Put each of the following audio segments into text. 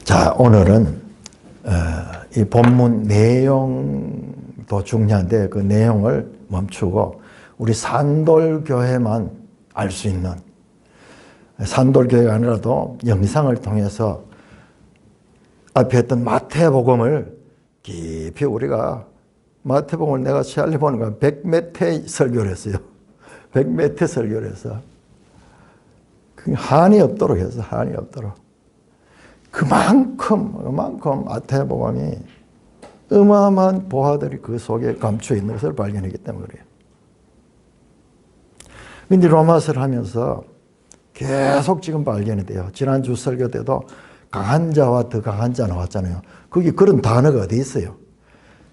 자, 오늘은 이 본문 내용도 중요한데 그 내용을 멈추고 우리 산돌교회만 알 수 있는, 산돌교회가 아니라도 영상을 통해서 앞에 했던 마태복음을 깊이 우리가, 마태복음을 내가 시알리 보니까 100몇 회 설교를 했어요. 100몇 회 설교를 해서 한이 없도록 해서 한이 없도록. 그만큼 마태복음이 어마어마한 보화들이 그 속에 감춰 있는 것을 발견했기 때문에 그래요. 근데 로마서를 하면서 계속 지금 발견이 돼요. 지난주 설교 때도 강한 자와 더 강한 자 나왔잖아요. 거기 그런 단어가 어디 있어요?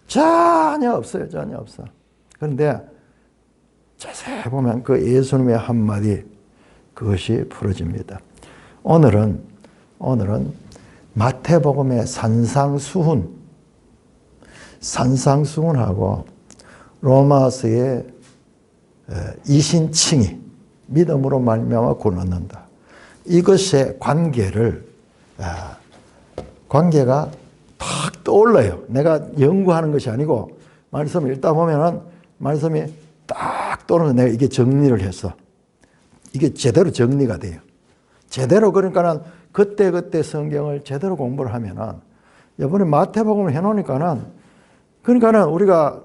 전혀 없어요. 전혀 없어. 그런데 자세히 보면 그 예수님의 한마디, 그것이 풀어집니다. 오늘은 마태복음의 산상수훈하고 로마서의 이신칭의, 믿음으로 말미암아 구원 얻는다. 이것의 관계가 탁 떠올라요. 내가 연구하는 것이 아니고 말씀을 읽다 보면은 말씀이 딱 떠오르는, 내가 이게 정리를 해서 이게 제대로 정리가 돼요. 제대로, 그러니까는 그때 성경을 제대로 공부를 하면은, 이번에 마태복음을 해놓으니까는, 그러니까는 우리가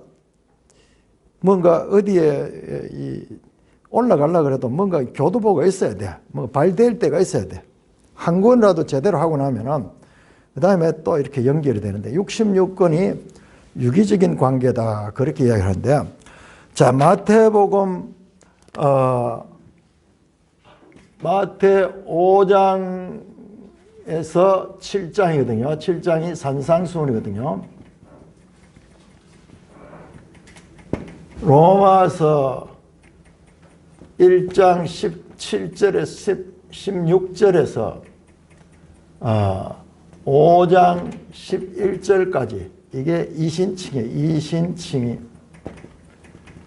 뭔가 어디에 올라가려고 그래도 뭔가 교두보가 있어야 돼. 뭐 발될 때가 있어야 돼. 한 권이라도 제대로 하고 나면은, 그 다음에 또 이렇게 연결이 되는데, 66권이 유기적인 관계다. 그렇게 이야기하는데, 자, 마태복음, 마태 5장에서 7장이거든요. 7장이 산상수훈이거든요. 로마서 1장 17절에서 16절에서 5장 11절까지 이게 이신칭이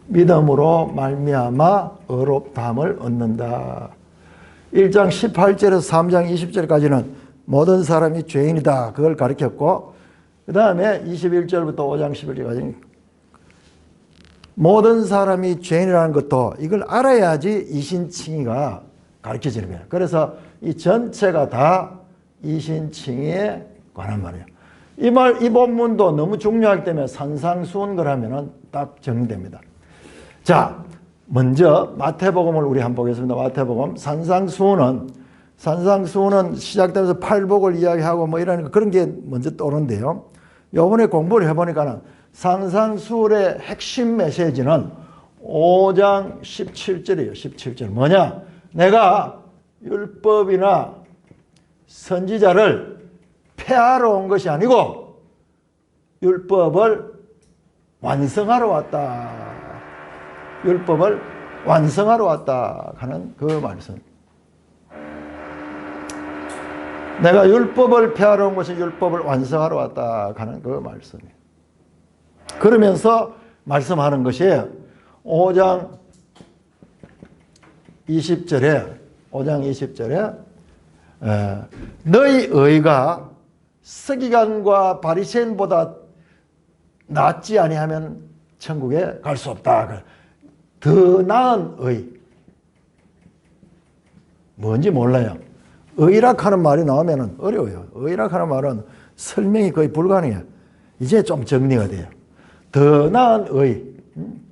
믿음으로 말미암아 의롭다함을 얻는다. 1장 18절에서 3장 20절까지는 모든 사람이 죄인이다. 그걸 가르쳤고, 그 다음에 21절부터 5장 11절까지 모든 사람이 죄인이라는 것도 이걸 알아야지 이신칭의가 가르쳐지는 거예요. 그래서 이 전체가 다 이신칭의에 관한 말이에요. 이 본문도 너무 중요하기 때문에 산상수훈 그러면은 딱 정리됩니다. 자, 먼저 마태복음을 우리 한번 보겠습니다. 마태복음. 산상수훈은 시작되면서 팔복을 이야기하고 뭐 이런 그런 게 먼저 떠오르는데요. 요번에 공부를 해보니까는 산상수훈의 핵심 메시지는 5장 17절이에요. 17절. 뭐냐? 내가 율법이나 선지자를 폐하러 온 것이 아니고 율법을 완성하러 왔다. 율법을 완성하러 왔다 하는 그 말씀. 내가 율법을 폐하러 온 것이 율법을 완성하러 왔다 하는 그 말씀이에요. 그러면서 말씀하는 것이 5장 20절에 너희 의가 서기관과 바리새인보다 낫지 아니하면 천국에 갈 수 없다. 더 나은 의. 뭔지 몰라요. 의락하는 말이 나오면 어려워요. 의락하는 말은 설명이 거의 불가능해요. 이제 좀 정리가 돼요. 더 나은 의.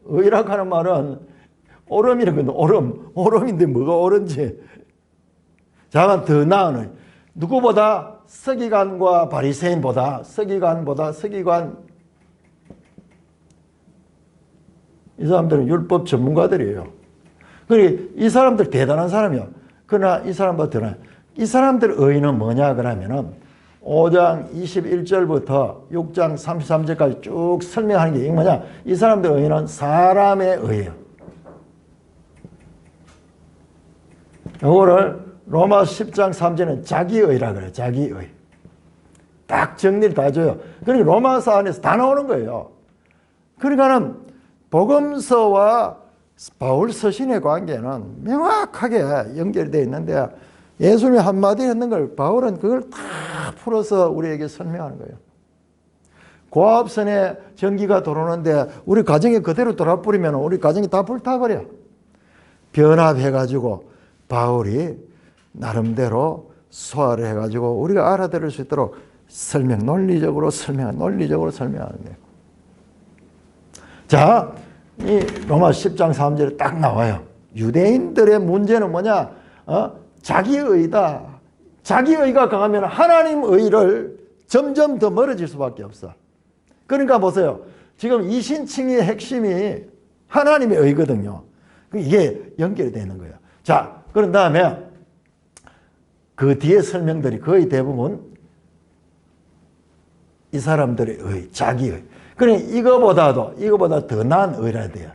의락하는 말은 오름이라거든요. 오름인데 뭐가 옳은지. 자가 더 나은 의. 누구보다 서기관과 바리새인보다 서기관 이 사람들은 율법 전문가들이에요. 그리고 이 사람들 대단한 사람이요. 그러나 이 사람보다 더 나아요. 이 사람들 의의는 뭐냐 그러면은 5장 21절부터 6장 33절까지 쭉 설명하는 게 뭐냐? 이 사람들 의의는 사람의 의예요. 이거를 로마 10장 3절은 자기의라 그래요. 자기의. 딱 정리를 다 해줘요. 그러니까 로마서 안에서 다 나오는 거예요. 그러니까는 복음서와 바울 서신의 관계는 명확하게 연결되어 있는데 예수님이 한마디 했는 걸 바울은 그걸 다 풀어서 우리에게 설명하는 거예요. 고압선에 전기가 들어오는데 우리 가정에 그대로 돌아버리면 우리 가정이 다 불타버려. 변압해가지고 바울이 나름대로 소화를 해가지고 우리가 알아들을 수 있도록 논리적으로 설명하는 거예요. 자, 이 로마 10장 3절에 딱 나와요. 유대인들의 문제는 뭐냐? 자기의다. 자기의가 강하면 하나님 의를 점점 더 멀어질 수밖에 없어. 그러니까 보세요. 지금 이신칭의 핵심이 하나님의 의거든요. 이게 연결이 되는 거예요. 자, 그런 다음에 그 뒤에 설명들이 거의 대부분 이 사람들의 의, 자기의. 그러니까 이거보다 더 나은 의라 돼요.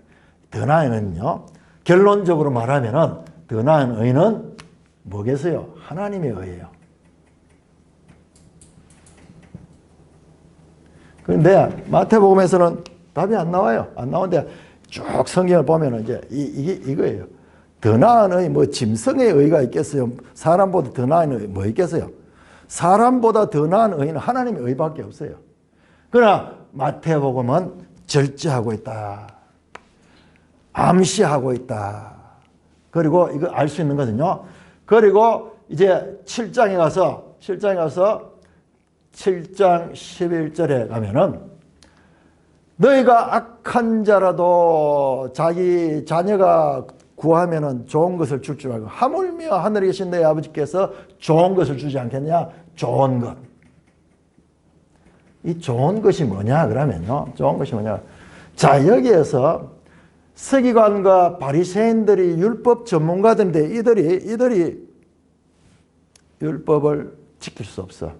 더 나은 의는요, 결론적으로 말하면은 더 나은 의는 뭐겠어요? 하나님의 의예요. 그런데 마태복음에서는 답이 안 나와요. 안 나오는데 쭉 성경을 보면은 이제 이거예요. 더 나은 의, 뭐 짐승의 의가 있겠어요? 사람보다 더 나은 의 뭐 있겠어요? 사람보다 더 나은 의는 하나님의 의밖에 없어요. 그러나 마태복음은 절제하고 있다. 암시하고 있다. 그리고 이거 알 수 있는 거거든요. 그리고 이제 7장에 가서 7장 11절에 가면은 너희가 악한 자라도 자기 자녀가 구하면은 좋은 것을 줄 줄 알고 하물며 하늘에 계신 너희 아버지께서 좋은 것을 주지 않겠냐? 좋은 것. 이 좋은 것이 뭐냐? 그러면요. 좋은 것이 뭐냐? 자, 여기에서 서기관과 바리새인들이 율법 전문가들인데 이들이 율법을 지킬 수 없어.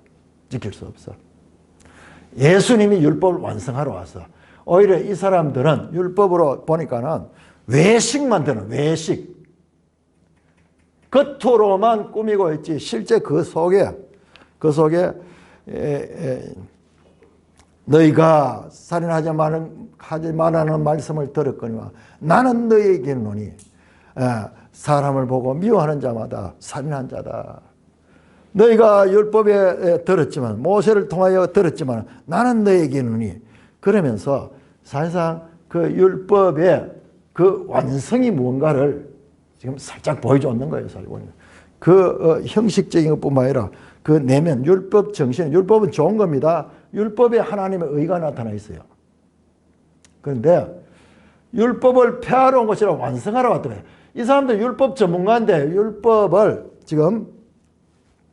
예수님이 율법을 완성하러 와서 오히려 이 사람들은 율법으로 보니까는 외식만 되는 외식. 겉으로만 꾸미고 있지 실제 그 속에 너희가 살인하지 말라는 말씀을 들었거니와 나는 너희에게 이르노니 사람을 보고 미워하는 자마다 살인한 자다. 너희가 율법에 들었지만 모세를 통하여 들었지만 나는 너희에게 이르노니 그러면서 사실상 그 율법의 그 완성이 무언가를 지금 살짝 보여줬는 거예요. 그 형식적인 것뿐만 아니라 그 내면 율법 정신, 율법은 좋은 겁니다. 율법에 하나님의 의가 나타나 있어요. 그런데 율법을 폐하러 온 것이라 완성하러 왔더래요. 이 사람들 율법 전문가인데 율법을 지금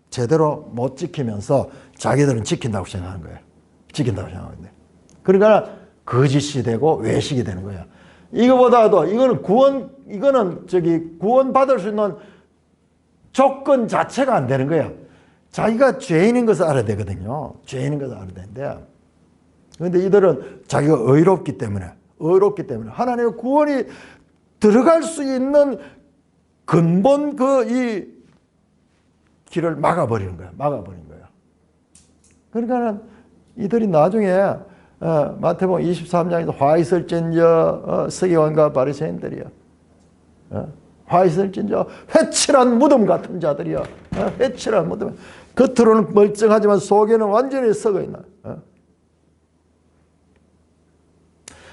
제대로 못 지키면서 자기들은 지킨다고 생각하는 거예요. 그러니까 거짓이 되고 외식이 되는 거예요. 이거보다도 이거는 구원받을 수 있는 조건 자체가 안 되는 거예요. 자기가 죄인인 것을 알아야 되거든요. 그런데 이들은 자기가 의롭기 때문에 하나님의 구원이 들어갈 수 있는 근본 이 길을 막아버리는 거예요. 그러니까 이들이 나중에 마태복음 23장에서 화 있을진저 서기관과 바리새인들이야. 화 있을진저 회칠한 무덤 같은 자들이야. 회칠한 무덤. 겉으로는 멀쩡하지만 속에는 완전히 썩어 있나.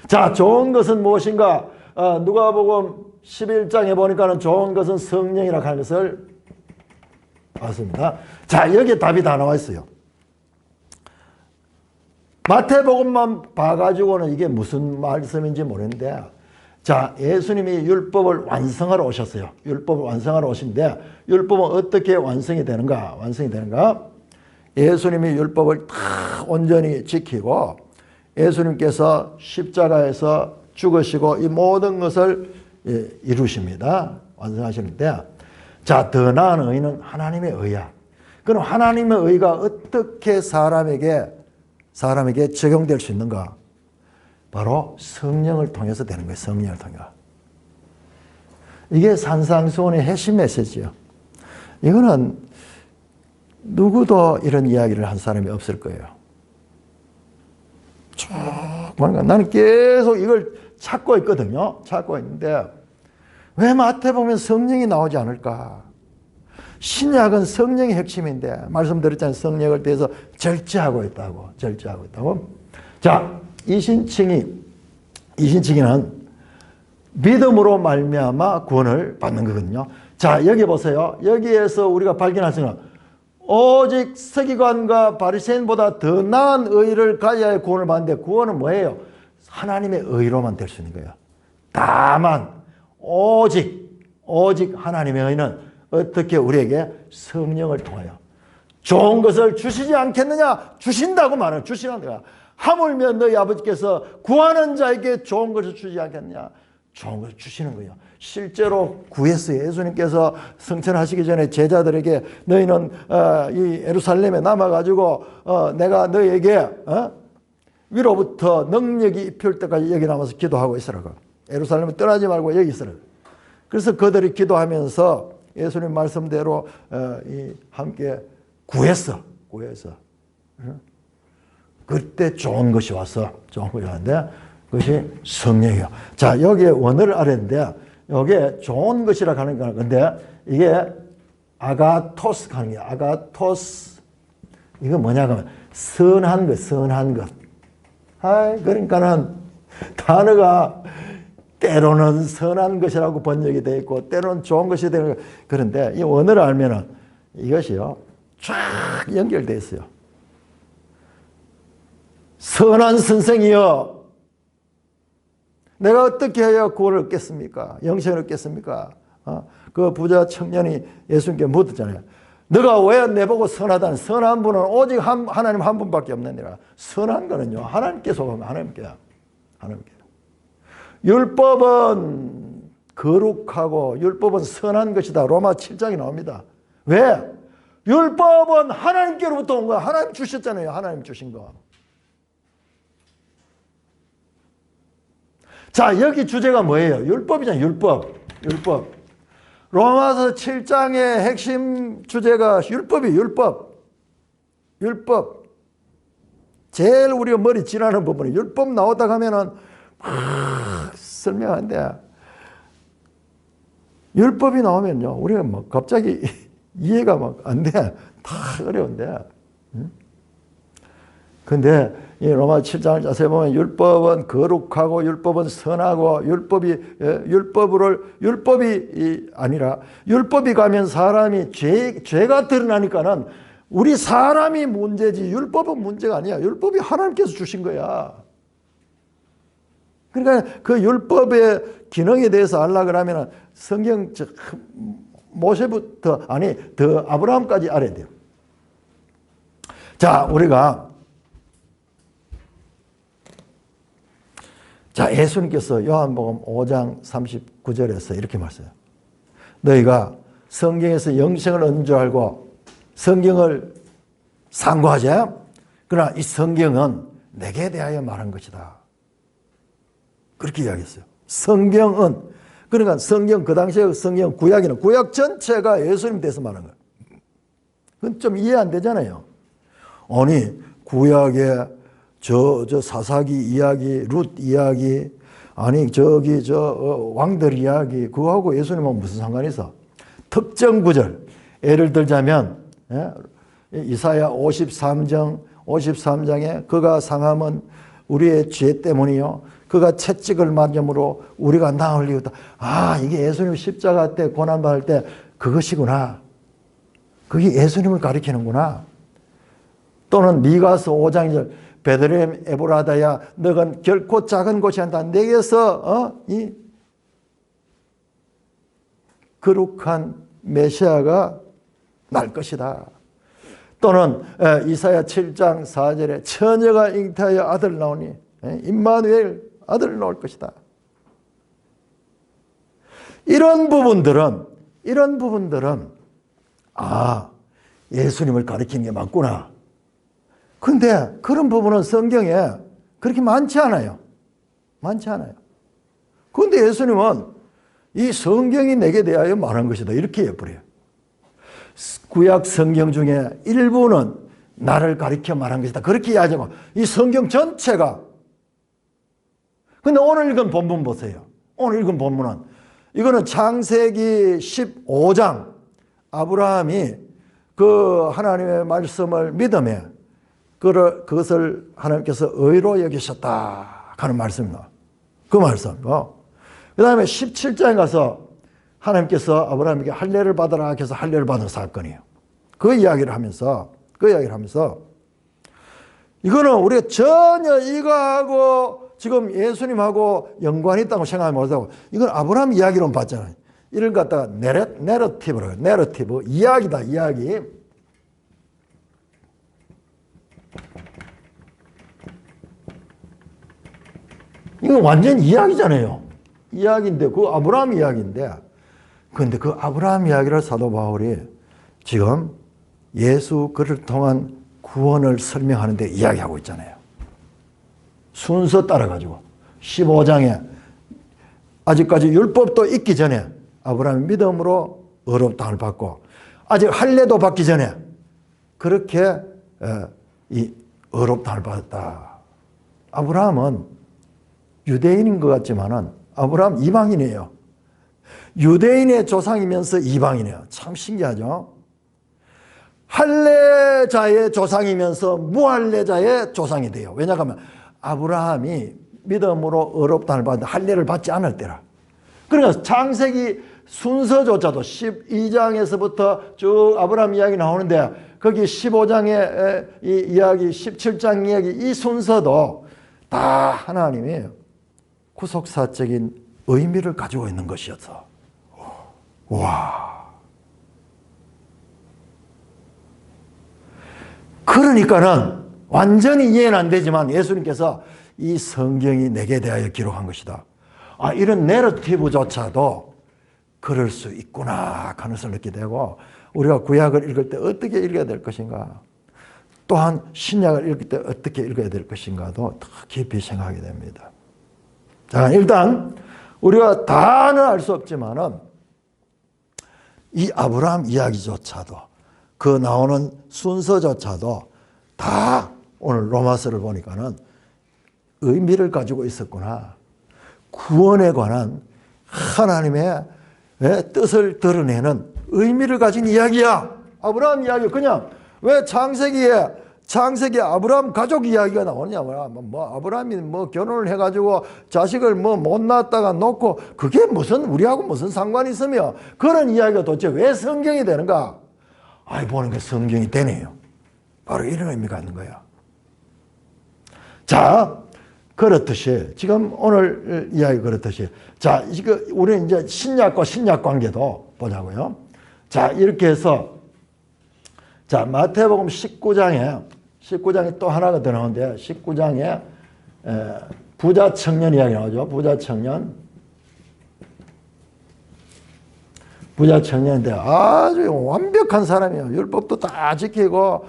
자, 좋은 것은 무엇인가? 누가복음 11장에 보니까는 좋은 것은 성령이라 하는 것을 봤습니다. 자, 여기에 답이 다 나와 있어요. 마태복음만 봐가지고는 이게 무슨 말씀인지 모르는데, 자, 예수님이 율법을 완성하러 오셨어요. 율법을 완성하러 오신데, 율법은 어떻게 완성이 되는가? 예수님이 율법을 다 온전히 지키고, 예수님께서 십자가에서 죽으시고, 이 모든 것을 이루십니다. 완성하시는데, 자, 더 나은 의는 하나님의 의야. 그럼 하나님의 의가 어떻게 사람에게 적용될 수 있는가? 바로 성령을 통해서 되는 거예요. 성령을 통해. 이게 산상수훈의 핵심 메시지예요. 이거는 누구도 이런 이야기를 한 사람이 없을 거예요. 뭔가 나는 계속 이걸 찾고 있거든요. 찾고 있는데 왜 마태복음에 성령이 나오지 않을까? 신약은 성령의 핵심인데 말씀드렸잖아요. 성령을 대해서 절제하고 있다고. 절제하고 있다고. 자, 이신칭의는 믿음으로 말미암아 구원을 받는 거거든요. 자, 여기 보세요. 여기에서 우리가 발견할 수 있는 오직 서기관과 바리새인보다 더 나은 의를 가져야 구원을 받는데 구원은 뭐예요? 하나님의 의로만 될 수 있는 거예요. 다만 오직 하나님의 의는 어떻게 우리에게 성령을 통하여 좋은 것을 주시지 않겠느냐? 주신다고 말해요. 주시는 거야. 하물며 너희 아버지께서 구하는 자에게 좋은 것을 주지 않겠느냐? 좋은 것을 주시는 거예요. 실제로 구했어요. 예수님께서 성천하시기 전에 제자들에게 너희는 이 예루살렘에 남아가지고 내가 너희에게 위로부터 능력이 입힐 때까지 여기 남아서 기도하고 있으라고. 예루살렘을 떠나지 말고 여기 있으라고. 그래서 그들이 기도하면서 예수님 말씀대로 함께 구했어. 그때 좋은 것이 왔어. 좋은 것이 왔는데 그것이 성령이요. 자, 여기에 원어를 알았는데 여기에 좋은 것이라 하는 거야. 근데 이게 아가토스 하는 거야. 아가토스. 이거 뭐냐 하면 선한 것. 그러니까는 단어가 때로는 선한 것이라고 번역이 되어 있고 때로는 좋은 것이 되는 거. 그런데 이 원어를 알면은 이것이요. 쫙 연결되어 있어요. 선한 선생이여, 내가 어떻게 해야 구원을 얻겠습니까? 영생을 얻겠습니까? 그 부자 청년이 예수님께 묻었잖아요. 너가 왜 내보고 선하다는? 선한 분은 오직 하나님 한 분밖에 없느니라. 선한 거는요, 하나님께 속한 하나님께. 율법은 거룩하고 율법은 선한 것이다. 로마 7장에 나옵니다. 왜? 율법은 하나님께로부터 온 거야. 하나님 주셨잖아요. 하나님 주신 거. 자, 여기 주제가 뭐예요? 율법이잖아요. 율법. 로마서 7장의 핵심 주제가 율법. 제일 우리가 머리 지나는 부분이 율법 나오다 하면은 설명한데 율법이 나오면요, 우리가 뭐 갑자기 이해가 막 안 돼. 다 어려운데. 근데 이 로마 7장을 자세히 보면 율법은 거룩하고 율법은 선하고 율법이 아니라 율법이 가면 사람이 죄가 드러나니까는 우리 사람이 문제지 율법은 문제가 아니야. 율법이 하나님께서 주신 거야. 그러니까 그 율법의 기능에 대해서 알려고 하면 성경 모세부터 더 아브라함까지 알아야 돼요. 자, 우리가 예수님께서 요한복음 5장 39절에서 이렇게 말씀해요. 너희가 성경에서 영생을 얻는 줄 알고 성경을 상고하지? 그러나 이 성경은 내게 대하여 말한 것이다. 그렇게 이야기했어요. 성경은, 그러니까 성경, 그 당시에 성경 구약이는 구약 전체가 예수님 대해서 말한 거예요. 그건 좀 이해 안 되잖아요. 아니, 구약에 저 사사기 이야기, 룻 이야기, 왕들 이야기, 그거하고 예수님은 무슨 상관이 있어? 특정 구절, 예를 들자면, 이사야 53장에 그가 상함은 우리의 죄 때문이요. 그가 채찍을 맞음으로 우리가 나을 이유다. 이게 예수님 십자가 때 고난받을 때 그것이구나. 그게 예수님을 가리키는구나. 또는 미가서 5장 2절 베들레헴 에브라다야 너가 결코 작은 곳이 아니다. 내게서 이 거룩한 메시아가 날 것이다. 또는 이사야 7장 4절에 처녀가 잉태하여 아들 나오니 임마누엘 아들 나올 것이다. 이런 부분들은 예수님을 가리키는 게 맞구나. 근데 그런 부분은 성경에 그렇게 많지 않아요. 그런데 예수님은 이 성경이 내게 대하여 말한 것이다. 이렇게 해버려요. 구약 성경 중에 일부는 나를 가리켜 말한 것이다. 그렇게 이야기하고 이 성경 전체가. 근데 오늘 읽은 본문 보세요. 오늘 읽은 본문은 이거는 창세기 15장 아브라함이 그 하나님의 말씀을 믿음에 그것을 하나님께서 의로 여기셨다 하는 말씀입니다. 그 말씀이고, 그 다음에 17장에 가서 하나님께서 아브라함에게 할례를 받아라 해서 할례를 받은 사건이에요. 그 이야기를 하면서 이거는 우리가 전혀 이거하고 지금 예수님하고 연관이 있다고 생각하지 못하고, 이건 아브라함 이야기로 봤잖아요. 이걸 갖다가 내러티브라고 해요. 내러티브, 이야기다, 이야기. 이건 완전 이야기잖아요. 이야기인데, 그 아브라함 이야기인데, 그런데 그 아브라함 이야기를 사도 바울이 지금 예수 그를 통한 구원을 설명하는데 이야기하고 있잖아요. 순서 따라가지고 15장에 아직까지 율법도 있기 전에 아브라함이 믿음으로 의롭다함을 받고, 아직 할례도 받기 전에 그렇게 이 의롭다함을 받았다. 아브라함은 유대인인 것 같지만은 아브라함 이방인이에요. 유대인의 조상이면서 이방인이에요. 참 신기하죠? 할례자의 조상이면서 무할례자의 조상이 돼요. 왜냐하면 아브라함이 믿음으로 의롭다함을 받는데 할례를 받지 않을 때라. 그러니까 창세기 순서조차도 12장에서부터 쭉 아브라함 이야기 나오는데, 거기 15장의 이 이야기, 17장 이야기, 이 순서도 다 하나님이 구속사적인 의미를 가지고 있는 것이었어. 와. 그러니까는 완전히 이해는 안 되지만 예수님께서 이 성경이 내게 대하여 기록한 것이다. 아, 이런 내러티브조차도 그럴 수 있구나 하는 것을 느끼게 되고, 우리가 구약을 읽을 때 어떻게 읽어야 될 것인가, 또한 신약을 읽을 때 어떻게 읽어야 될 것인가도 더 깊이 생각하게 됩니다. 자, 일단 우리가 다는 알 수 없지만은 이 아브라함 이야기조차도, 그 나오는 순서조차도 다 오늘 로마서를 보니까는 의미를 가지고 있었구나. 구원에 관한 하나님의 뜻을 드러내는 의미를 가진 이야기야. 아브라함 이야기. 그냥 왜 창세기에 아브라함 가족 이야기가 나오냐. 뭐 아브라함이 뭐 결혼을 해가지고 자식을 뭐 못 낳았다가 놓고, 그게 무슨 우리하고 무슨 상관이 있으며, 그런 이야기가 도대체 왜 성경이 되는가? 아이, 보는 게 성경이 되네요. 바로 이런 의미가 있는 거야. 자, 그렇듯이 지금 오늘 이야기 그렇듯이, 자, 이거 우리는 이제 신약과 신약 관계도 보자고요. 자, 이렇게 해서, 자, 마태복음 19장에 또 하나가 더 나오는데, 19장에 부자 청년 이야기 나오죠. 부자 청년인데 아주 완벽한 사람이에요. 율법도 다 지키고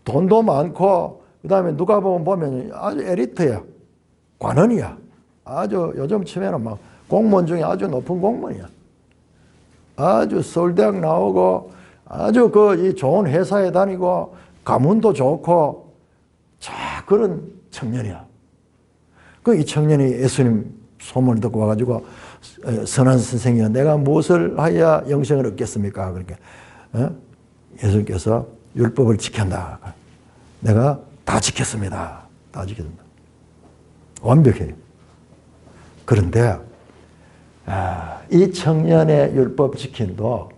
돈도 많고, 그 다음에 누가 보면 아주 엘리트야. 관원이야. 아주 요즘 치면은 막 공무원 중에 아주 높은 공무원이야. 아주 서울대학 나오고 아주 이 좋은 회사에 다니고 가문도 좋고, 자, 그런 청년이야. 이 청년이 예수님 소문을 듣고 와가지고, 선한 선생이여, 내가 무엇을 하여야 영생을 얻겠습니까? 그러니까 예수님께서 율법을 지킨다. 내가 다 지켰습니다. 다 지켰습니다. 완벽해요. 그런데 이 청년의 율법 지킴도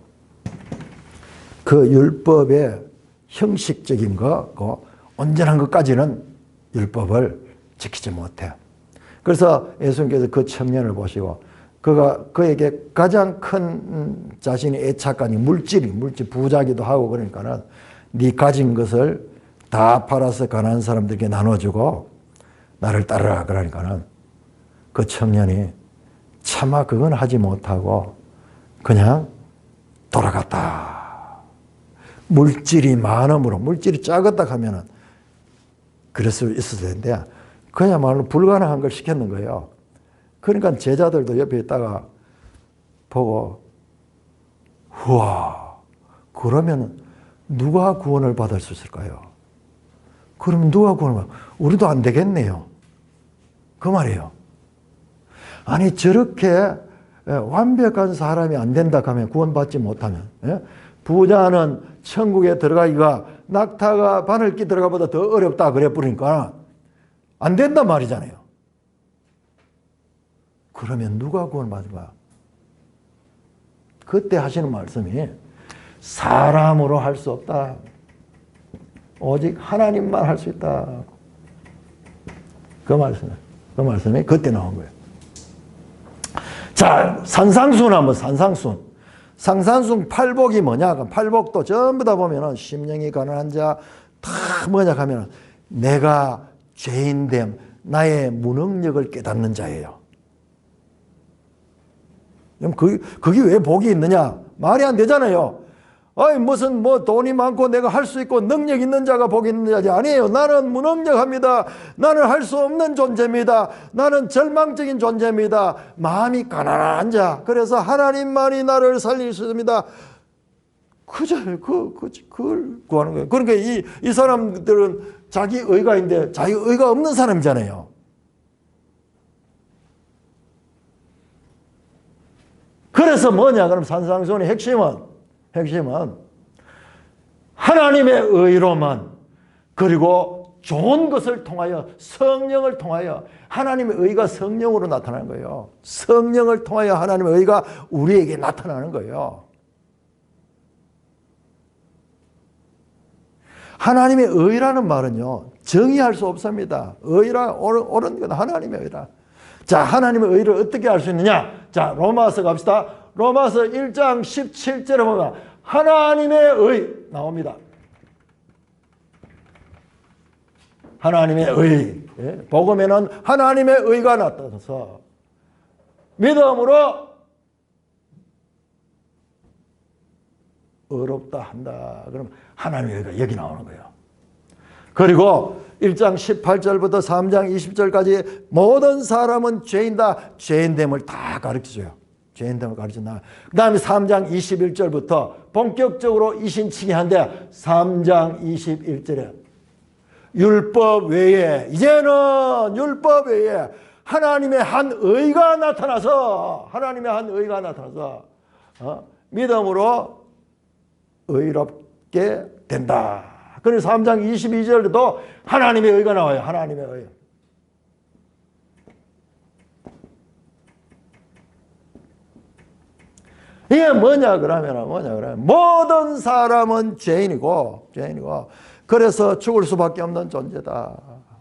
그 율법의 형식적인 거, 온전한 것까지는 율법을 지키지 못해. 그래서 예수님께서 그 청년을 보시고, 그에게 가장 큰 자신의 애착관이 물질, 부자기도 하고, 그러니까는 네 가진 것을 다 팔아서 가난한 사람들에게 나눠주고 나를 따르라. 그러니까는 그 청년이 차마 그건 하지 못하고 그냥 돌아갔다. 물질이 많음으로, 물질이 작았다 하면은 그럴 수 있었을 텐데, 그야말로 불가능한 걸 시켰는 거예요. 그러니까 제자들도 옆에 있다가 보고, 우와, 그러면 누가 구원을 받을 수 있을까요? 그러면 누가 구원을 받을? 우리도 안 되겠네요. 그 말이에요. 아니, 저렇게 완벽한 사람이 안 된다 하면 구원받지 못하면 부자는 천국에 들어가기가 낙타가 바늘기 들어가보다 더 어렵다 그래 버리니까 안 된단 말이잖아요. 그러면 누가 구원받을까? 그때 하시는 말씀이 사람으로 할 수 없다. 오직 하나님만 할 수 있다. 그 말씀이 그때 나온 거예요. 자, 산상순 한번 산상순. 산상순 팔복이 뭐냐? 그럼 팔복도 전부 다 보면은 심령이 가난한 자, 다 뭐냐 하면은 내가 죄인됨, 나의 무능력을 깨닫는 자예요. 그럼 그게 왜 복이 있느냐? 말이 안 되잖아요. 아이, 무슨 돈이 많고 내가 할 수 있고 능력 있는 자가 복이 있는 자지 아니에요. 나는 무능력합니다. 나는 할 수 없는 존재입니다. 나는 절망적인 존재입니다. 마음이 가난한 자. 그래서 하나님만이 나를 살릴 수 있습니다. 그걸 구하는 거예요. 그러니까 이 사람들은 자기 의가인데 자기 의가 없는 사람이잖아요. 그래서 뭐냐? 그럼 산상순의 핵심은 하나님의 의로만, 그리고 좋은 것을 통하여 성령을 통하여 하나님의 의가 성령으로 나타나는 거예요. 성령을 통하여 하나님의 의가 우리에게 나타나는 거예요. 하나님의 의라는 말은요, 정의할 수 없습니다. 의라, 옳은 건 하나님의 의라. 자, 하나님의 의를 어떻게 알 수 있느냐? 자, 로마서 갑시다. 로마서 1장 17절에 보면 하나님의 의 나옵니다. 하나님의 의. 복음에는 하나님의 의가 나타나서 믿음으로 의롭다 한다. 그럼 하나님의 의가 여기 나오는 거예요. 그리고 1장 18절부터 3장 20절까지 모든 사람은 죄인다. 죄인됨을 다 가르쳐줘요. 죄인됨을 가르쳐놔. 그 다음에 3장 21절부터 본격적으로 이신칭의한데 3장 21절에 율법 외에, 이제는 율법 외에 하나님의 한 의가 나타나서 믿음으로 의롭게 된다. 그래서 3장 22절에도 하나님의 의가 나와요. 하나님의 의. 이게 뭐냐 그러면 모든 사람은 죄인이고 그래서 죽을 수밖에 없는 존재다.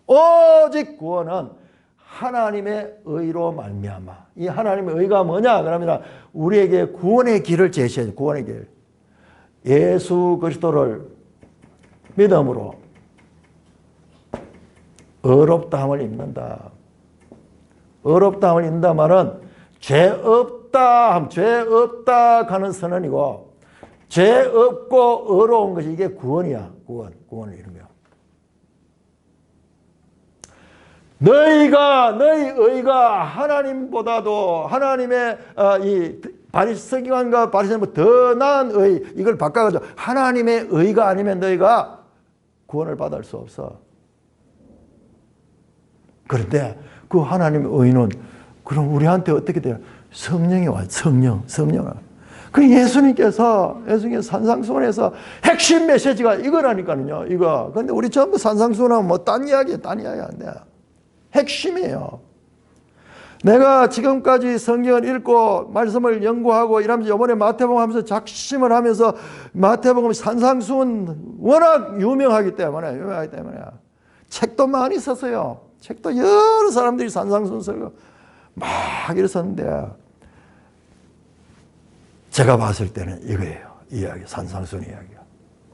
오직 구원은 하나님의 의로 말미암아. 이 하나님의 의가 뭐냐 그러면 우리에게 구원의 길을 제시해요. 구원의 길. 예수 그리스도를 믿음으로 의롭다함을 입는다. 의롭다함을 입는다 말은 죄 없다 하는 선언이고, 죄 없고 의로운 것이 이게 구원이야. 구원을 이루는 거야. 너희 의가 하나님보다도 하나님의 서기관과 바리새인보다 더 나은 의, 이걸 바꿔가지고 하나님의 의가 아니면 너희가 구원을 받을 수 없어. 그런데 그 하나님의 의는 그럼 우리한테 어떻게 돼요? 성령이 와요. 성령. 그 예수님께서 산상수훈에서 핵심 메시지가 이거라니까요. 이거. 근데 우리 전부 산상수훈하면 뭐 딴 이야기야. 안 돼. 핵심이에요. 내가 지금까지 성경을 읽고 말씀을 연구하고 이러면서 이번에 마태복음 하면서 작심을 하면서 마태복음 산상수훈 워낙 유명하기 때문에 책도 많이 썼어요. 책도 여러 사람들이 산상수훈 쓰고 막 이랬었는데 제가 봤을 때는 이거예요. 이야기, 산상수훈 이야기가.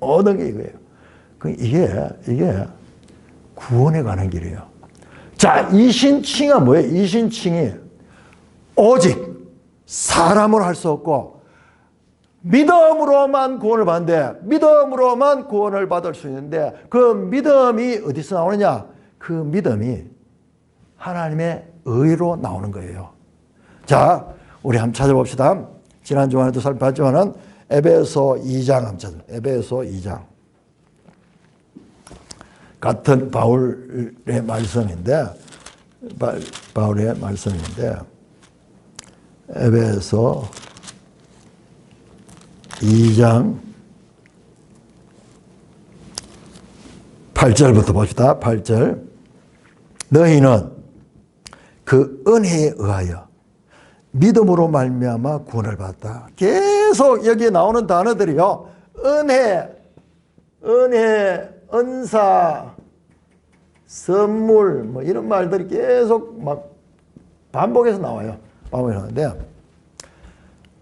모든 게 이거예요. 이게 구원에 가는 길이에요. 자, 이신칭의가 뭐예요? 이신칭의 오직 사람으로 할 수 없고 믿음으로만 구원을 받는데, 믿음으로만 구원을 받을 수 있는데 그 믿음이 어디서 나오느냐? 그 믿음이 하나님의 의로 나오는 거예요. 자, 우리 한번 찾아봅시다. 지난 주간에도 살펴봤지만은 에베소 2장 한번 찾아요. 에베소 2장. 같은 바울의 말씀인데 에베소 2장 8절부터 봅시다. 8절. 너희는 그 은혜에 의하여 믿음으로 말미암아 구원을 받았다. 계속 여기에 나오는 단어들이요. 은혜, 은사, 선물, 뭐 이런 말들이 계속 막 반복해서 나와요. 반복해서 나오는데,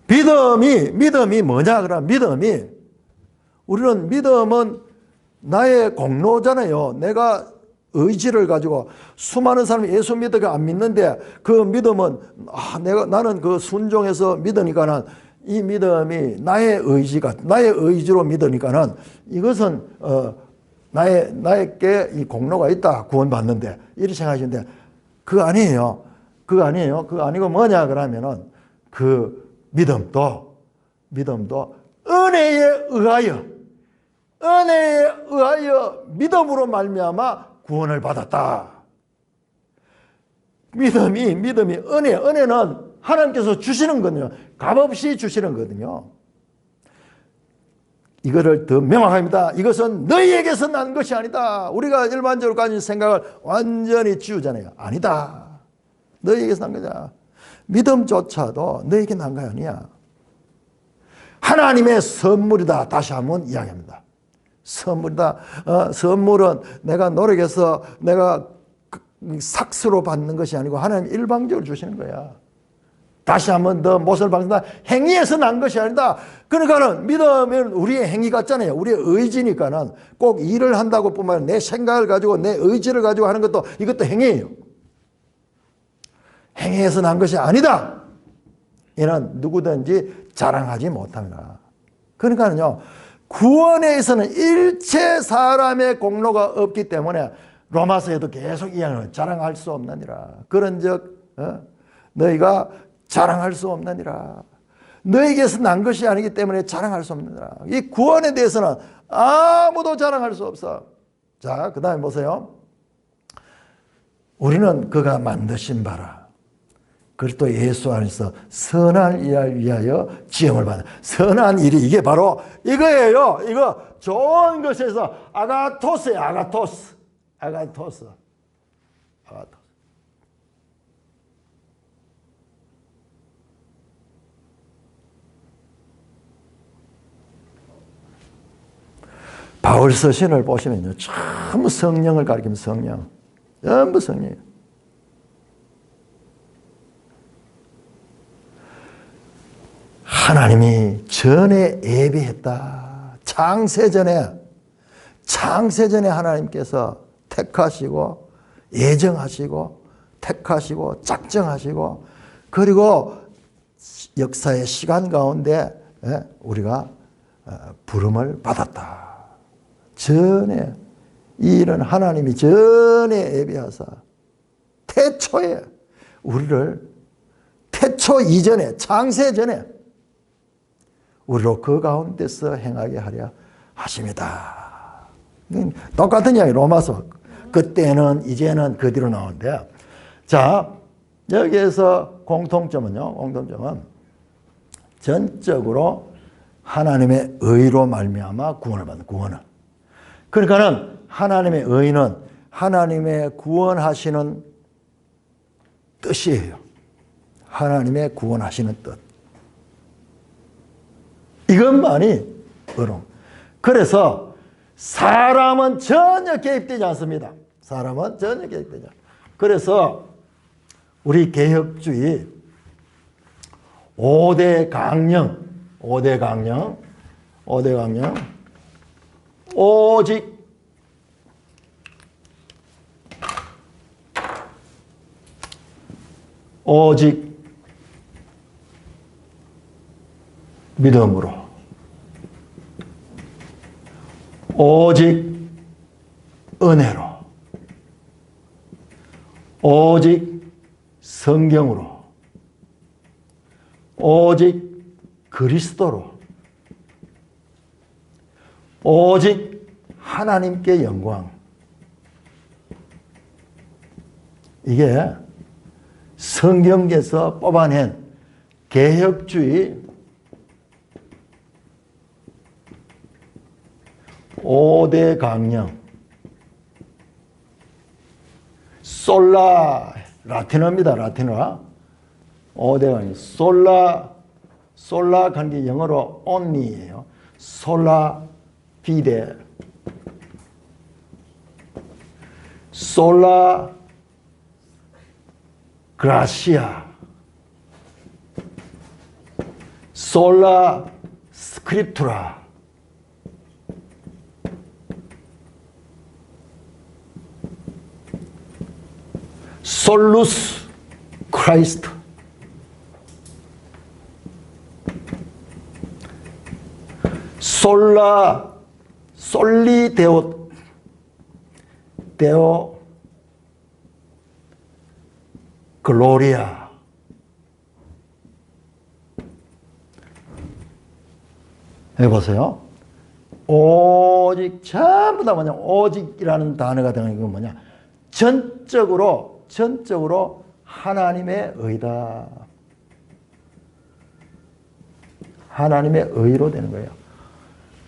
믿음이 뭐냐? 그러면 우리는 믿음은 나의 공로잖아요. 내가 의지를 가지고 수많은 사람이 예수 믿어가 안 믿는데 그 믿음은 나는 그 순종해서 믿으니까는 이 믿음이 나의 의지로 믿으니까는 이것은 나에게 이 공로가 있다. 구원받는데 이렇게 생각하시는데 그거 아니에요. 그거 아니고 뭐냐 그러면은 그 믿음도 은혜에 의하여 믿음으로 말미암아 구원을 받았다. 믿음이 은혜는 하나님께서 주시는 거거든요. 값없이 주시는 거거든요. 이거를 더 명확합니다. 이것은 너희에게서 난 것이 아니다. 우리가 일반적으로 가진 생각을 완전히 지우잖아요. 아니다. 너희에게서 난 거냐. 믿음조차도 너희에게 난 거 아니야. 하나님의 선물이다. 다시 한번 이야기합니다. 선물이다. 선물은 내가 노력해서 내가 삭스로 받는 것이 아니고 하나님 일방적으로 주시는 거야. 다시 한번 더 못을 박는다. 행위에서 난 것이 아니다. 그러니까는 믿음은 우리의 행위 같잖아요. 우리의 의지니까는 꼭 일을 한다고 뿐만 아니라 내 생각을 가지고 내 의지를 가지고 하는 것도 이것도 행위예요. 행위에서 난 것이 아니다. 이는 누구든지 자랑하지 못합니다. 그러니까는요. 구원에서는 일체 사람의 공로가 없기 때문에 로마서에도 계속 이야기하는 자랑할 수 없느니라. 그런즉 너희가 자랑할 수 없느니라. 너희에게서 난 것이 아니기 때문에 자랑할 수 없느니라. 이 구원에 대해서는 아무도 자랑할 수 없어. 자, 그 다음에 보세요. 우리는 그가 만드신 바라. 그리스도 예수 안에서 선한 일을 위하여 지음을 받는 선한 일이 이게 바로 이거예요. 이거 좋은 것에서 아가토스예요. 아가토스. 바울 서신을 보시면요. 전부 성령을 가리키면 성령. 전부 성령이에요. 하나님이 전에 예비했다. 창세전에 하나님께서 택하시고 예정하시고 택하시고 작정하시고 그리고 역사의 시간 가운데 우리가 부름을 받았다. 전에 이 일은 하나님이 전에 예비하사 태초에 우리를 태초 이전에 창세 전에 우리로 그 가운데서 행하게 하려 하십니다. 똑같은 이야기 로마서. 그때는 이제는 그 뒤로 나오는데 자 여기에서 공통점은 전적으로 하나님의 의로 말미암아 구원을 받는 구원은. 그러니까는 하나님의 의는 하나님의 구원하시는 뜻이에요. 하나님의 구원하시는 뜻. 이것만이 의로움. 그래서 사람은 전혀 개입되지 않습니다. 사람은 전혀 개입되지 않습니다. 그래서 우리 개혁주의 5대 강령 오직 믿음으로 오직 은혜로 오직 성경으로 오직 그리스도로 오직 하나님께 영광. 이게 성경에서 뽑아낸 개혁주의 5대 강령. 솔라, 라틴어입니다. 라틴어. 5대 강령. 솔라 관계 영어로 only예요. 솔라 피데, 솔라 그라시아, 솔라 스크립투라, 솔루스 크라이스트, 솔리 데오 글로리아. 해보세요. 오직, 전부 다 뭐냐, 오직이라는 단어가 들어가는 건 뭐냐, 전적으로 하나님의 의다. 하나님의 의로 되는 거예요.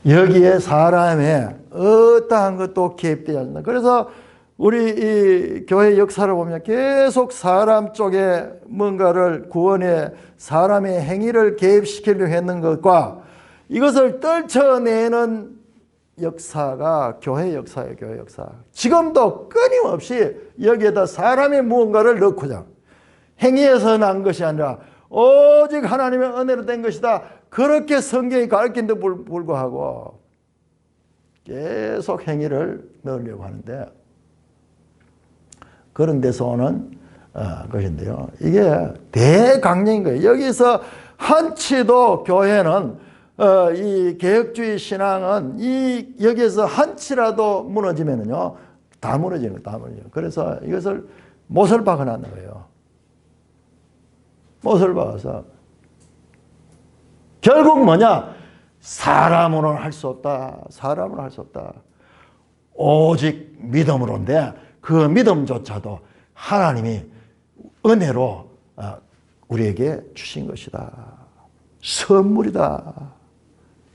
여기에 사람의 어떠한 것도 개입되지 않는다. 그래서 우리 이 교회 역사를 보면 계속 사람 쪽에 뭔가를 구원에 사람의 행위를 개입시키려고 했는 것과 이것을 떨쳐내는 역사가 교회 역사예요. 교회 역사. 지금도 끊임없이 여기에다 사람의 무언가를 넣고자, 행위에서 난 것이 아니라 오직 하나님의 은혜로 된 것이다. 그렇게 성경이 가르치는데 불구하고 계속 행위를 넣으려고 하는데, 그런 데서 오는 것인데요. 이게 대강령인 거예요. 여기서 한치도 교회는 이 개혁주의 신앙은 여기에서 한치라도 무너지면은요, 다 무너지는 거예요. 다 무너져요. 그래서 이것을 못을 박아놨는 거예요. 못을 박아서 결국 뭐냐? 사람으로는 할 수 없다. 사람으로 할 수 없다. 오직 믿음으로인데 그 믿음조차도 하나님이 은혜로 우리에게 주신 것이다. 선물이다.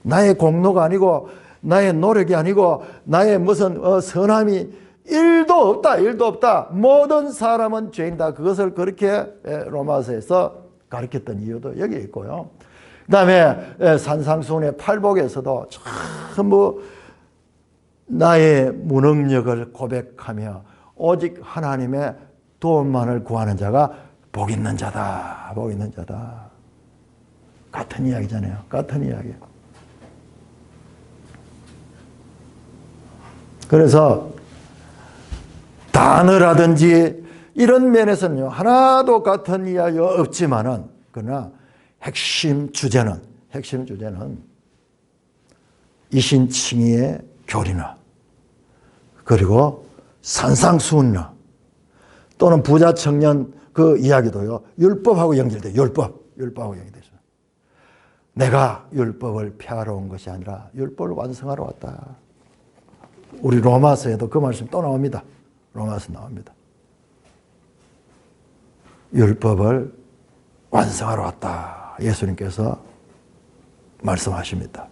나의 공로가 아니고 나의 노력이 아니고 나의 무슨 선함이 일도 없다. 일도 없다. 모든 사람은 죄인이다. 그것을 그렇게 로마서에서 가르쳤던 이유도 여기에 있고요. 그 다음에 산상수훈의 팔복에서도 전부 나의 무능력을 고백하며 오직 하나님의 도움만을 구하는 자가 복 있는 자다. 복 있는 자다. 같은 이야기잖아요. 같은 이야기. 그래서 단어라든지 이런 면에서는요, 하나도 같은 이야기가 없지만은, 그러나 핵심 주제는 이신칭의의 교리나, 그리고 산상수훈이나, 또는 부자 청년 그 이야기도요, 율법하고 연결돼요. 율법하고 연결돼요. 내가 율법을 폐하러 온 것이 아니라 율법을 완성하러 왔다. 우리 로마서에도 그 말씀 또 나옵니다. 로마서 나옵니다. 율법을 완성하러 왔다. 예수님께서 말씀하십니다.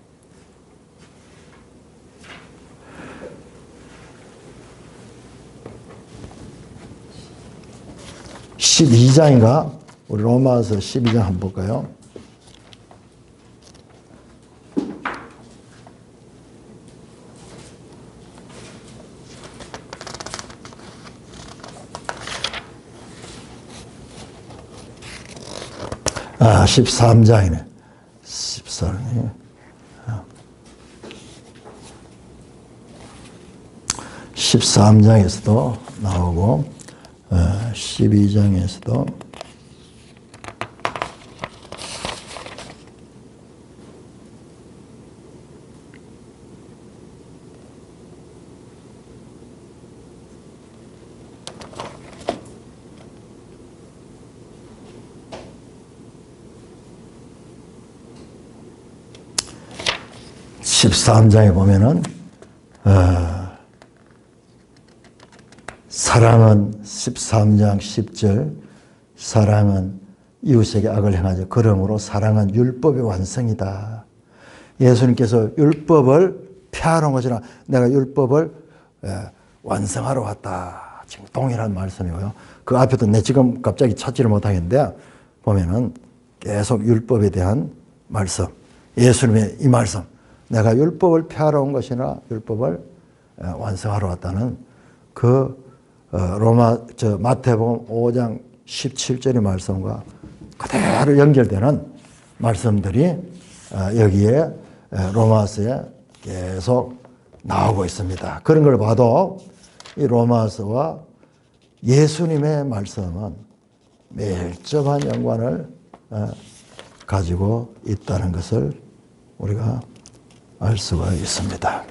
(12장인가) 우리 로마서 12장 한번 볼까요? 아, 13장이네. 14장이네. 13장에서도 나오고, 12장에서도 (13장에) 보면은 사랑은 13장 10절 사랑은 이웃에게 악을 행하죠. 그러므로 사랑은 율법의 완성이다. 예수님께서 율법을 폐하러 온 것이라 내가 율법을 완성하러 왔다. 지금 동일한 말씀이고요. 그 앞에도 내 지금 갑자기 찾지를 못하겠는데 보면은 계속 율법에 대한 말씀, 예수님의 이 말씀, 내가 율법을 폐하러 온 것이나 율법을 완성하러 왔다는 그 마태복음 5장 17절의 말씀과 그대로 연결되는 말씀들이 여기에 로마서에 계속 나오고 있습니다. 그런 걸 봐도 이 로마서와 예수님의 말씀은 밀접한 연관을 가지고 있다는 것을 우리가 알 수가 있습니다.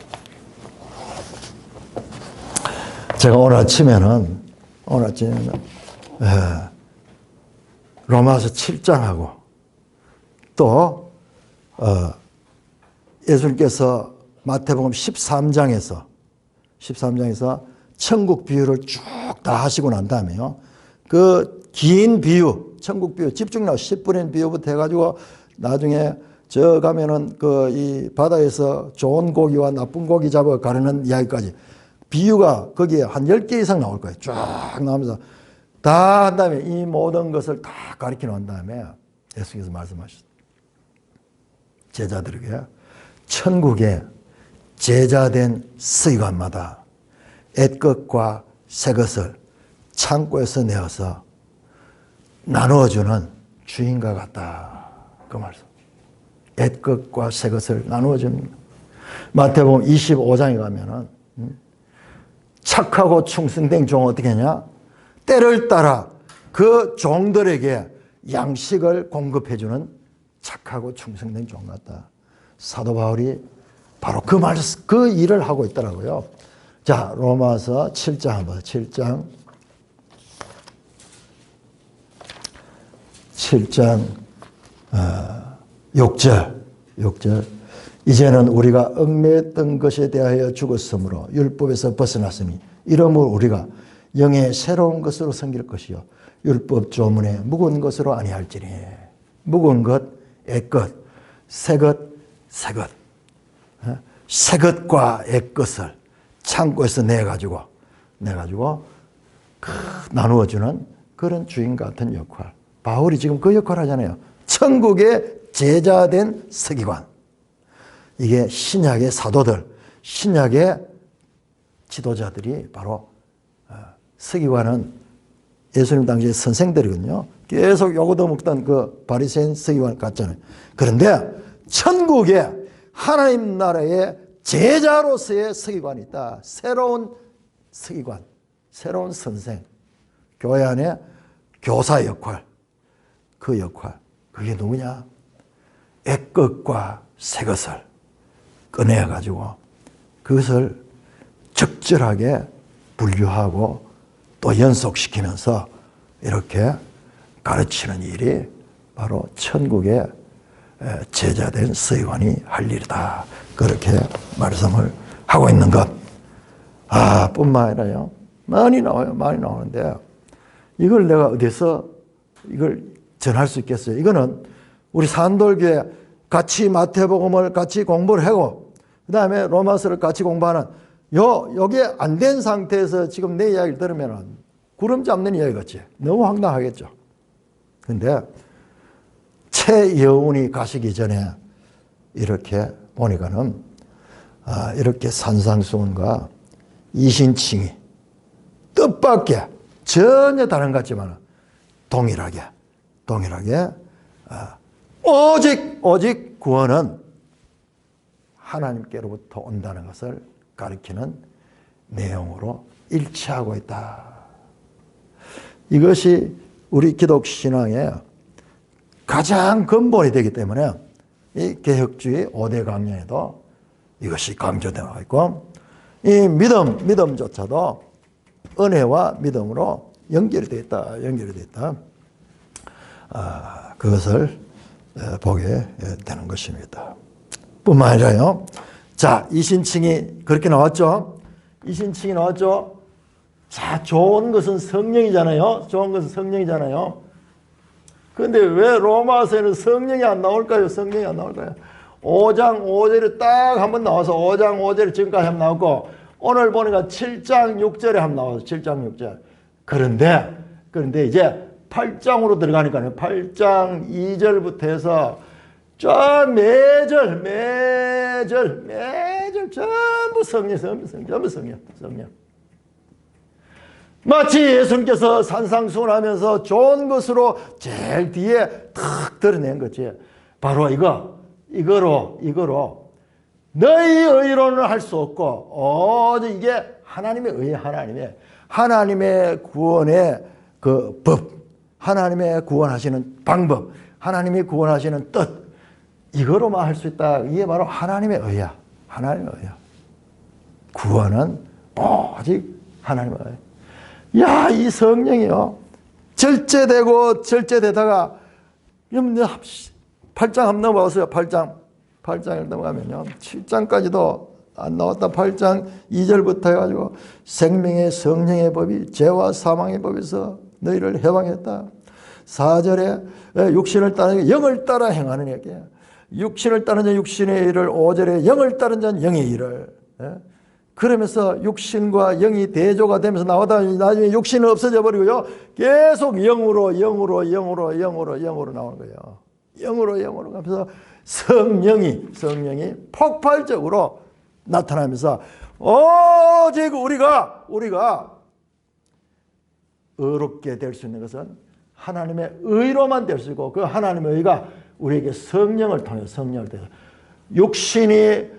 제가 오늘 아침에는 로마서 7장하고 또 예수님께서 마태복음 13장에서 천국 비유를 쭉 다 하시고 난 다음에요. 그 긴 비유, 천국 비유, 집중력 10분의 비유부터 해가지고 나중에 저 가면은 이 바다에서 좋은 고기와 나쁜 고기 잡아 가르는 이야기까지 비유가 거기에 한 10개 이상 나올 거예요. 쫙 나오면서 다 한 다음에 이 모든 것을 다 가르쳐 놓은 다음에 예수께서 말씀하셨어요. 제자들에게 천국에 제자된 서기관마다 옛것과 새것을 창고에서 내어서 나누어주는 주인과 같다. 그 말씀. 옛것과 새것을 나누어주는. 마태복음 25장에 가면은 착하고 충성된 종은 어떻게 하냐? 때를 따라 그 종들에게 양식을 공급해주는 착하고 충성된 종 같다. 사도 바울이 바로 그 일을 하고 있더라고요. 자, 로마서 7장 한번 7장 6절 이제는 우리가 얽매였던 것에 대하여 죽었으므로 율법에서 벗어났으니 이러므로 우리가 영의 새로운 것으로 섬길 것이요 율법 조문에 묵은 것으로 아니할지니 묵은 것, 옛것, 새것, 새것 새것과 옛것을 창고에서 내가지고 나누어주는 그런 주인 같은 역할. 바울이 지금 그 역할을 하잖아요. 천국의 제자된 서기관. 이게 신약의 사도들, 신약의 지도자들이 바로 서기관은 예수님 당시의 선생들이거든요. 계속 요거도 먹던 그 바리새인 서기관 같잖아요. 그런데 천국에 하나님 나라의 제자로서의 서기관이 있다. 새로운 서기관, 새로운 선생, 교회 안에 교사 역할, 그 역할. 그게 누구냐? 옛것과 새것을 꺼내가지고 그것을 적절하게 분류하고 또 연속시키면서 이렇게 가르치는 일이 바로 천국의 제자된 서기관이 할 일이다. 그렇게 말씀을 하고 있는 것. 뿐만 아니라요. 많이 나와요. 많이 나오는데 이걸 내가 어디서 이걸 전할 수 있겠어요? 이거는 우리 산돌교회 같이 마태복음을 같이 공부를 하고 그 다음에 로마서를 같이 공부하는 요게 안 된 상태에서 지금 내 이야기를 들으면 구름 잡는 이야기 같지? 너무 황당하겠죠. 근데 최여운이 가시기 전에 이렇게 보니까는 이렇게 산상수훈과 이신칭이 뜻밖의 전혀 다른 것 같지만 동일하게 오직 구원은 하나님께로부터 온다는 것을 가리키는 내용으로 일치하고 있다. 이것이 우리 기독 신앙의 가장 근본이 되기 때문에 이 개혁주의 5대 강령에도 이것이 강조되어 있고 이 믿음조차도 은혜와 믿음으로 연결이 되어 있다. 그것을 보게 되는 것입니다. 뿐만 아니라요. 자, 이신칭이 그렇게 나왔죠. 이신칭이 나왔죠. 자, 좋은 것은 성령이잖아요. 근데 왜 로마서에는 성령이 안 나올까요? 성령이 안 나올까요? 5장 5절에 딱 한번 나와서 5장 5절에 지금까지 한번 나왔고 오늘 보니까 7장 6절에 한번 나와서 7장 6절. 그런데 이제 8장으로 들어가니까요. 8장 2절부터 해서 저 매절 전부 성령. 마치 예수님께서 산상수훈하면서 좋은 것으로 제일 뒤에 탁 드러낸 거지. 바로 이거로 너희 의로는 할 수 없고 오직 이게 하나님의 의, 하나님의 구원의 그 법, 하나님의 구원하시는 방법, 하나님이 구원하시는 뜻, 이거로만 할 수 있다. 이게 바로 하나님의 의야. 하나님의 의야. 구원은 오직 하나님의 의. 야, 이 성령이요. 절제되다가 8장 한번 넘어가세요. 8장을 넘어가면요. 7장까지도 안 나왔다. 8장 2절부터 해가지고 생명의 성령의 법이 죄와 사망의 법에서 너희를 해방했다. 4절에 육신을 따르는 영을 따라 행하는 얘기야. 육신을 따르는 자는 육신의 일을, 5절에 영을 따르는 자는 영의 일을. 그러면서 육신과 영이 대조가 되면서 나오다 나중에 육신은 없어져 버리고요. 계속 영으로 나오는 거예요. 영으로 가면서 성령이 폭발적으로 나타나면서 오직 우리가 의롭게 될 수 있는 것은 하나님의 의로만 될 수 있고 그 하나님의 의가 우리에게 성령을 통해서 육신이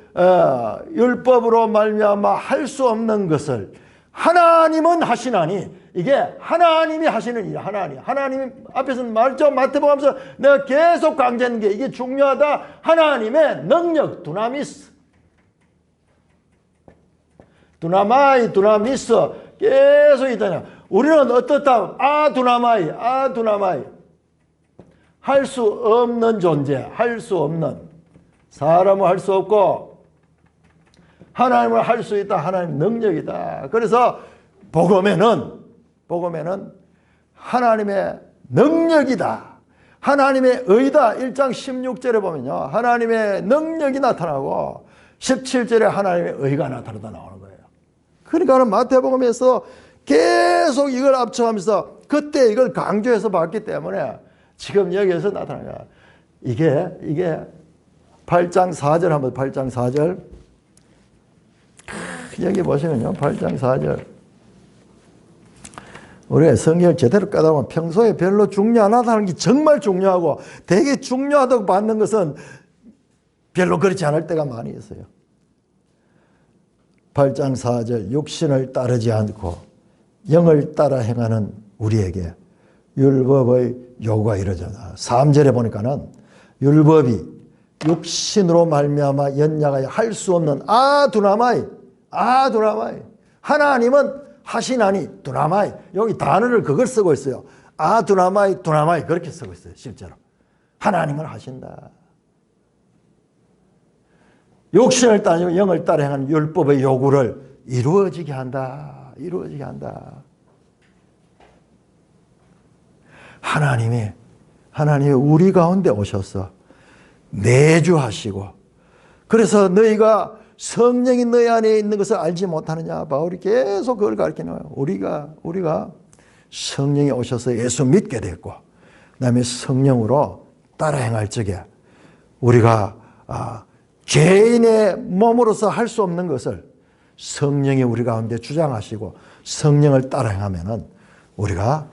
율법으로 말미암아 할 수 없는 것을 하나님은 하시나니 이게 하나님이 하시는 일이야. 하나님 앞에서는 말죠. 마태복음 하면서 내가 계속 강조하는 게 이게 중요하다. 하나님의 능력, 두나미스. 두나미스 계속 있잖아요. 우리는 어떻다? 두나마이. 할 수 없는 존재, 할 수 없는. 사람은 할 수 없고 하나님은 할 수 있다. 하나님 능력이다. 그래서 복음에는 하나님의 능력이다. 하나님의 의다. 1장 16절에 보면요. 하나님의 능력이 나타나고 17절에 하나님의 의가 나타나다 나오는 거예요. 그러니까 마태복음에서 계속 이걸 압축하면서 그때 이걸 강조해서 봤기 때문에 지금 여기에서 나타나요. 이게 8장 4절 한번 8장 4절 여기 보시면요. 8장 4절 우리가 성경을 제대로 까다보면 평소에 별로 중요하다는 게 정말 중요하고 되게 중요하다고 받는 것은 별로 그렇지 않을 때가 많이 있어요. 8장 4절 육신을 따르지 않고 영을 따라 행하는 우리에게 율법의 요구가 이러잖아. 3절에 보니까는 율법이 육신으로 말미암아 연약하여 할 수 없는 두나마이 하나님은 하시나니 두나마이 여기 단어를 그걸 쓰고 있어요. 두나마이 그렇게 쓰고 있어요. 실제로 하나님은 하신다. 육신을 따르고 영을 따라 행하는 율법의 요구를 이루어지게 한다. 하나님이 우리 가운데 오셔서 내주하시고 그래서 너희가 성령이 너희 안에 있는 것을 알지 못하느냐. 바울이 계속 그걸 가르치는 거예요. 우리가 성령이 오셔서 예수 믿게 됐고 그다음에 성령으로 따라 행할 적에 우리가 죄인의 몸으로서 할 수 없는 것을 성령이 우리 가운데 주장하시고 성령을 따라 행하면은 우리가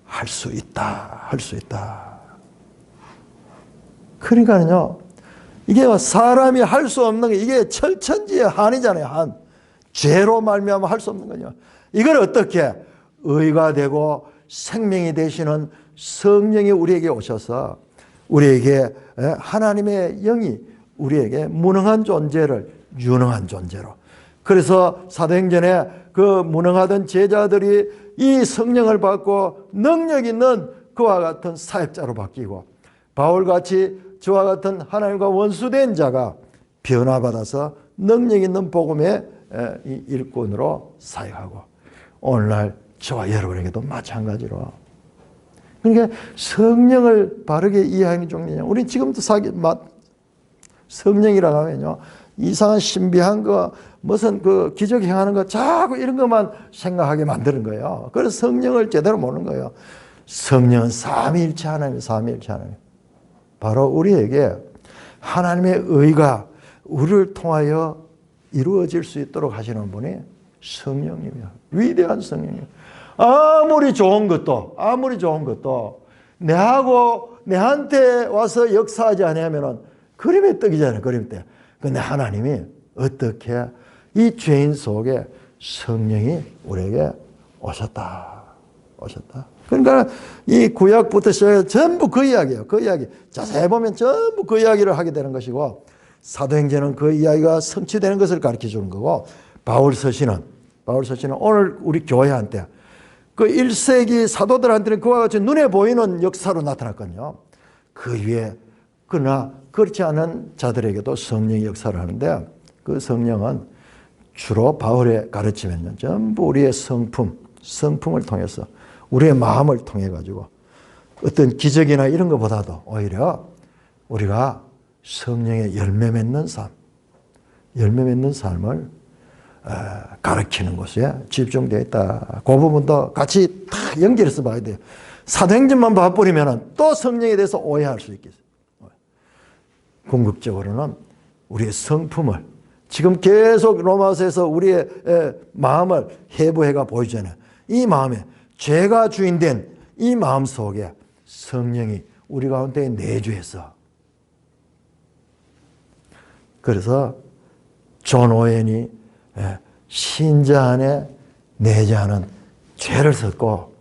할 수 있다. 그러니까요, 이게 사람이 할 수 없는 게 이게 철천지의 한이잖아요. 한 죄로 말미암아 할 수 없는 거죠. 이걸 어떻게 의가 되고 생명이 되시는 성령이 우리에게 오셔서 우리에게 하나님의 영이 우리에게 무능한 존재를 유능한 존재로. 그래서 사도행전에 그 무능하던 제자들이 이 성령을 받고 능력 있는 그와 같은 사역자로 바뀌고 바울같이 저와 같은 하나님과 원수된 자가 변화받아서 능력 있는 복음의 일꾼으로 사역하고 오늘날 저와 여러분에게도 마찬가지로 그러니까 성령을 바르게 이해하는 게 중요해요. 우리 지금도 성령이라고 하면요, 이상한 신비한 거, 무슨 그 기적 행하는 거, 자꾸 이런 것만 생각하게 만드는 거예요. 그래서 성령을 제대로 모르는 거예요. 성령은 삼위일체 하나님, 삼위일체 하나님. 바로 우리에게 하나님의 의가 우리를 통하여 이루어질 수 있도록 하시는 분이 성령님이야. 위대한 성령님. 아무리 좋은 것도 내한테 와서 역사하지 않으면 그림의 떡이잖아요. 그림의 떡. 근데 하나님이 어떻게 이 죄인 속에 성령이 우리에게 오셨다. 그러니까 이 구약부터 시작해서 전부 그 이야기예요. 그 이야기. 자세히 보면 전부 그 이야기를 하게 되는 것이고, 사도행전은 그 이야기가 성취되는 것을 가르쳐 주는 거고, 바울서신은 오늘 우리 교회한테 그 1세기 사도들한테는 그와 같이 눈에 보이는 역사로 나타났거든요. 그 위에 그러나 그렇지 않은 자들에게도 성령의 역사를 하는데, 그 성령은 주로 바울의 가르침에는 전부 우리의 성품을 통해서, 우리의 마음을 통해 가지고 어떤 기적이나 이런 것보다도 오히려 우리가 성령의 열매 맺는 삶을 가르치는 것에 집중되어 있다. 그 부분도 같이 다 연결해서 봐야 돼요. 사도행전만 봐버리면 또 성령에 대해서 오해할 수 있겠어요. 궁극적으로는 우리의 성품을, 지금 계속 로마서에서 우리의 마음을 해부해가 보여주잖아요. 이 마음에 죄가 주인된 이 마음 속에 성령이 우리 가운데 내주해서, 그래서 존 오웬이 신자 안에 내재하는 죄를 썼고,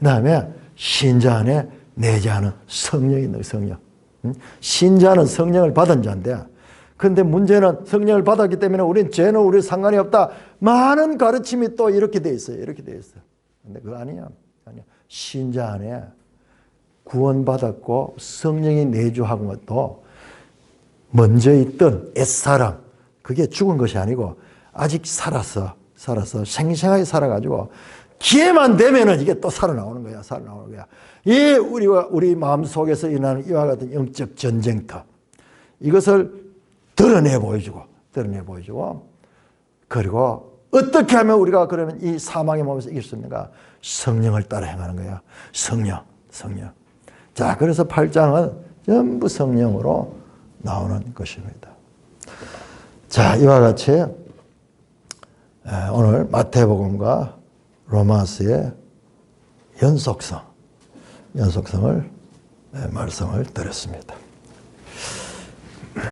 그 다음에 신자 안에 내재하는 성령이 있는 성령. 신자는 성령을 받은 자인데, 그런데 문제는 성령을 받았기 때문에 우리는 죄는 우리 상관이 없다. 많은 가르침이 또 이렇게 돼 있어요. 근데 그거 아니야. 신자 안에 구원받았고 성령이 내주한 것도 먼저 있던 옛사람, 그게 죽은 것이 아니고 아직 살아서 생생하게 살아가지고 기회만 되면은 이게 또 살아나오는 거야. 이 우리 마음 속에서 일어나는 이와 같은 영적 전쟁터, 이것을 드러내 보여주고, 그리고 어떻게 하면 우리가 그러면 이 사망의 몸에서 이길 수 있는가? 성령을 따라 행하는 거야. 성령. 자, 그래서 8장은 전부 성령으로 나오는 것입니다. 자, 이와 같이 오늘 마태복음과 로마서의 연속성을 말씀을 드렸습니다.